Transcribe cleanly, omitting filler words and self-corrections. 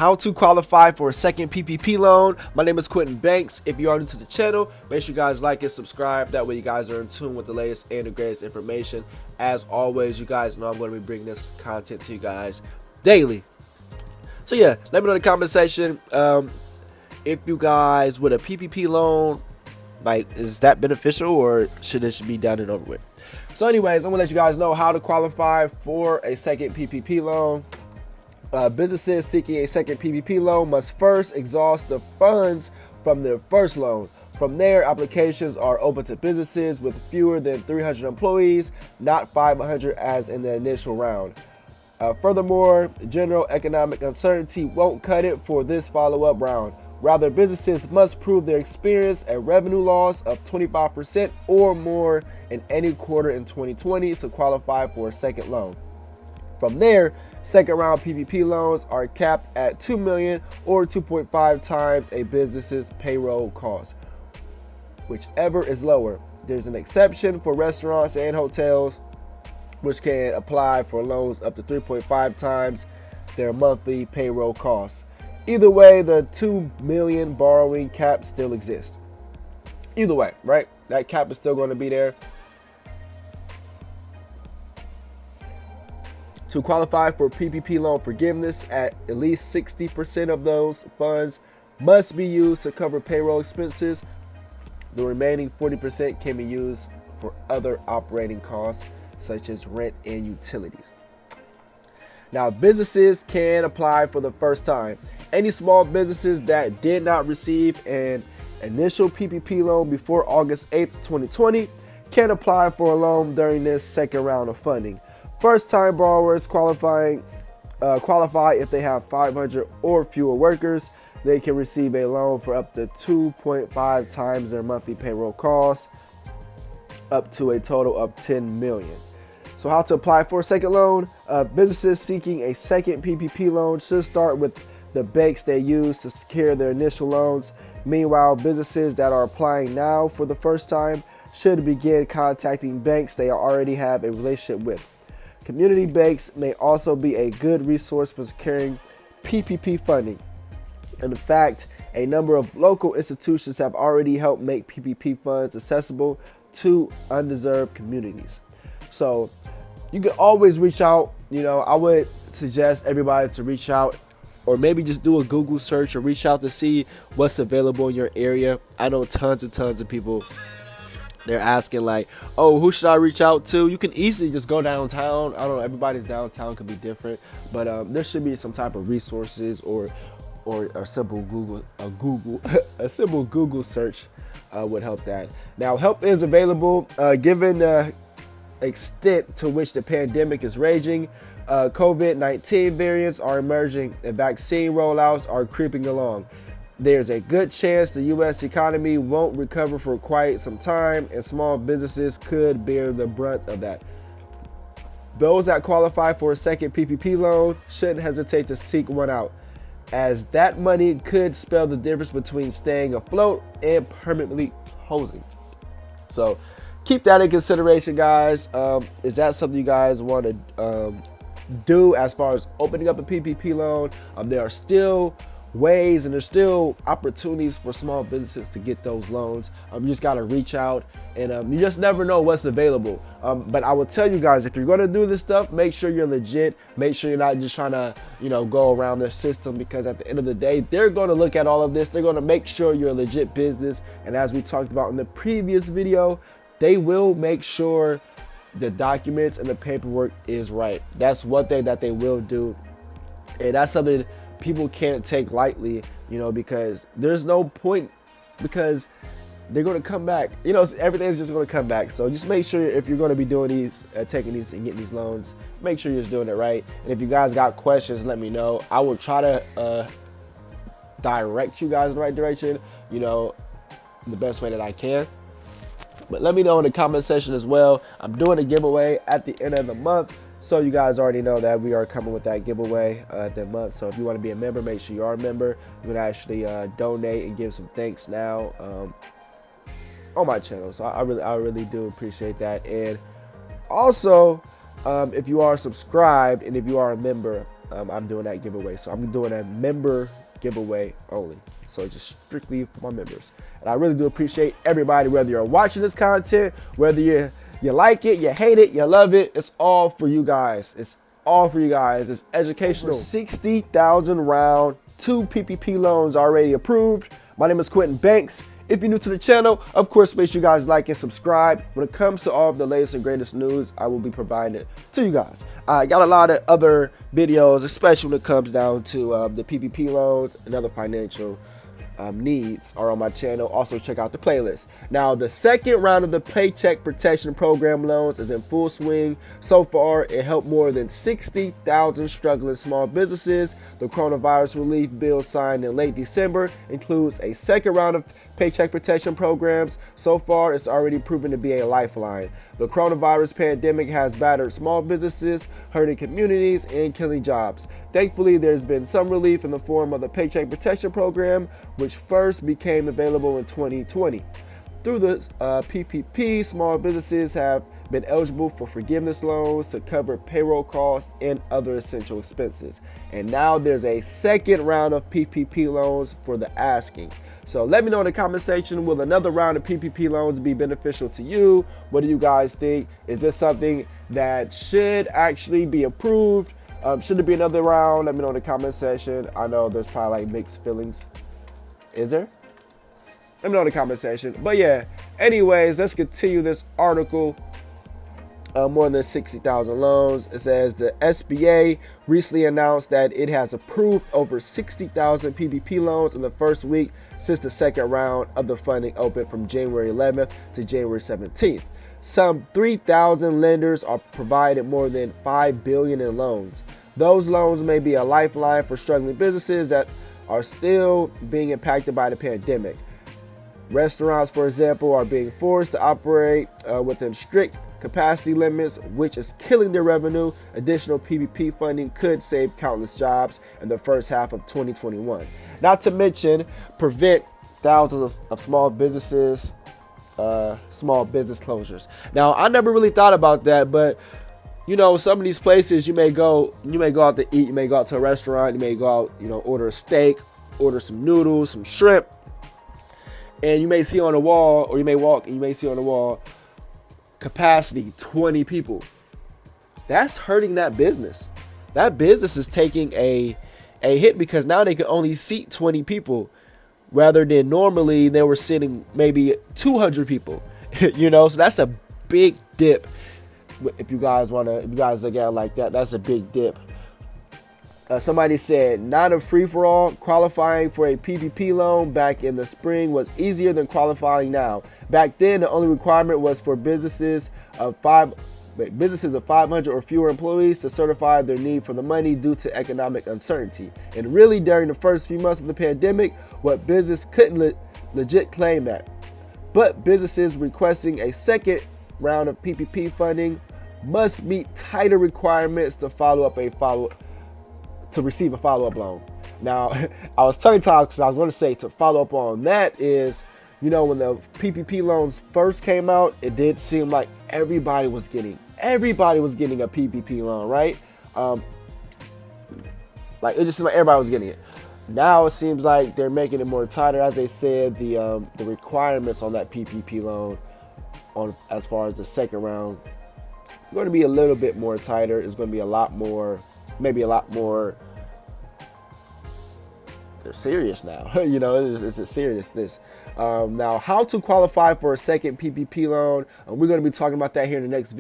how to qualify for a second PPP loan. My name is Quentin Banks. If you are new to the channel, make sure you guys like and subscribe. That way you guys are in tune with the latest and the greatest information. As always, you guys know I'm going to be bringing this content to you guys daily. So yeah, let me know in the comment section if you guys with a PPP loan, like, is that beneficial or should it be done and over with? So anyways, I'm gonna let you guys know how to qualify for a second PPP loan. Businesses seeking a second PPP loan must first exhaust the funds from their first loan. From there, applications are open to businesses with fewer than 300 employees, not 500 as in the initial round. Furthermore, general economic uncertainty won't cut it for this follow-up round. Rather, businesses must prove their experience a revenue loss of 25% or more in any quarter in 2020 to qualify for a second loan. From there, second round PPP loans are capped at $2 million or 2.5 times a business's payroll cost, whichever is lower. There's an exception for restaurants and hotels, which can apply for loans up to 3.5 times their monthly payroll costs. Either way, the $2 million borrowing cap still exists. Either way, right? That cap is still going to be there. To qualify for PPP loan forgiveness, at least 60% of those funds must be used to cover payroll expenses. The remaining 40% can be used for other operating costs, such as rent and utilities. Now, businesses can apply for the first time. Any small businesses that did not receive an initial PPP loan before August 8th, 2020 can apply for a loan during this second round of funding. First-time borrowers qualify if they have 500 or fewer workers. They can receive a loan for up to 2.5 times their monthly payroll costs, up to a total of $10 million. So how to apply for a second loan? Businesses seeking a second PPP loan should start with the banks they use to secure their initial loans. Meanwhile, businesses that are applying now for the first time should begin contacting banks they already have a relationship with. Community banks may also be a good resource for securing PPP funding. In fact, a number of local institutions have already helped make PPP funds accessible to undeserved communities. So you can always reach out. You know, I would suggest everybody to reach out, or maybe just do a Google search or reach out to see what's available in your area. I know tons of people, they're asking like, oh, who should I reach out to? You can easily just go downtown. I don't know, everybody's downtown could be different, but there should be some type of resources or a simple Google search would help that. Now, help is available given the extent to which the pandemic is raging. COVID-19 variants are emerging and vaccine rollouts are creeping along. There's a good chance the U.S. economy won't recover for quite some time, and small businesses could bear the brunt of that. Those that qualify for a second PPP loan shouldn't hesitate to seek one out, as that money could spell the difference between staying afloat and permanently closing. So keep that in consideration, guys. Is that something you guys want to do as far as opening up a PPP loan? There are still ways and there's still opportunities for small businesses to get those loans. You just got to reach out, and you just never know what's available. But I will tell you guys, if you're going to do this stuff, make sure you're legit. Make sure you're not just trying to, go around their system, because at the end of the day, they're going to look at all of this. They're going to make sure you're a legit business. And as we talked about in the previous video, they will make sure the documents and the paperwork is right. That's one thing that they will do. And that's something people can't take lightly, because there's no point, because they're going to come back. Everything's just going to come back. So just make sure if you're going to be doing these, taking these and getting these loans, make sure you're just doing it right. And if you guys got questions, let me know. I will try to direct you guys in the right direction, the best way that I can. But let me know in the comment section as well. I'm doing a giveaway at the end of the month. So you guys already know that we are coming with that giveaway at the month. So if you want to be a member, make sure you are a member. You can actually donate and give some thanks now on my channel. So I really do appreciate that. And also, if you are subscribed and if you are a member, I'm doing that giveaway. So I'm doing a member giveaway only. So it's just strictly for my members. And I really do appreciate everybody, whether you're watching this content, whether you like it, you hate it, you love it. It's all for you guys. It's all for you guys. It's educational. 60,000 round, 2 PPP loans already approved. My name is Quentin Banks. If you're new to the channel, of course, make sure you guys like and subscribe. When it comes to all of the latest and greatest news, I will be providing it to you guys. I got a lot of other videos, especially when it comes down to the PPP loans and other financial needs are on my channel. Also check out the playlist. Now, the second round of the Paycheck Protection Program loans is in full swing. So far, it helped more than 60,000 struggling small businesses. The coronavirus relief bill signed in late December includes a second round of Paycheck Protection programs. So far, it's already proven to be a lifeline. The coronavirus pandemic has battered small businesses, hurting communities, and killing jobs. Thankfully, there's been some relief in the form of the Paycheck Protection Program, which first became available in 2020. Through the PPP, small businesses have been eligible for forgiveness loans to cover payroll costs and other essential expenses. And now there's a second round of PPP loans for the asking. So let me know in the comment section, will another round of PPP loans be beneficial to you? What do you guys think? Is this something that should actually be approved? Should there be another round? Let me know in the comment section. I know there's probably like mixed feelings. Is there? Let me know in the comment section. But yeah, anyways, let's continue this article. More than 60,000 loans. It says the SBA recently announced that it has approved over 60,000 PPP loans in the first week since the second round of the funding opened from January 11th to January 17th. Some 3,000 lenders are provided more than $5 billion in loans. Those loans may be a lifeline for struggling businesses that are still being impacted by the pandemic. Restaurants, for example, are being forced to operate within strict capacity limits, which is killing their revenue. Additional PPP funding could save countless jobs in the first half of 2021. Not to mention, prevent thousands of small businesses, small business closures. Now, I never really thought about that, but you know, some of these places you may go out to eat, you may go out to a restaurant, you may go out, order a steak, order some noodles, some shrimp, and you may see on the wall, or you may walk and you may see on the wall, capacity 20 people. That's hurting that business. That business is taking a hit because now they can only seat 20 people rather than normally they were sitting maybe 200 people. So that's a big dip. If you guys look at it like that, that's a big dip. Somebody said, not a free-for-all. Qualifying for a PPP loan back in the spring was easier than qualifying now. Back then, the only requirement was for businesses of 500 or fewer employees to certify their need for the money due to economic uncertainty. And really, during the first few months of the pandemic, what business couldn't legit claim that. But businesses requesting a second round of PPP funding must meet tighter requirements to receive a follow-up loan. Now, I was tongue-tied because I was going to say to follow up on that is, when the PPP loans first came out, it did seem like everybody was getting a PPP loan, right? Like it just seemed like everybody was getting it. Now it seems like they're making it more tighter. As they said, the requirements on that PPP loan, as far as the second round, going to be a little bit more tighter. It's going to be a lot more. They're serious now. It's a seriousness. Now, how to qualify for a second PPP loan. We're going to be talking about that here in the next video.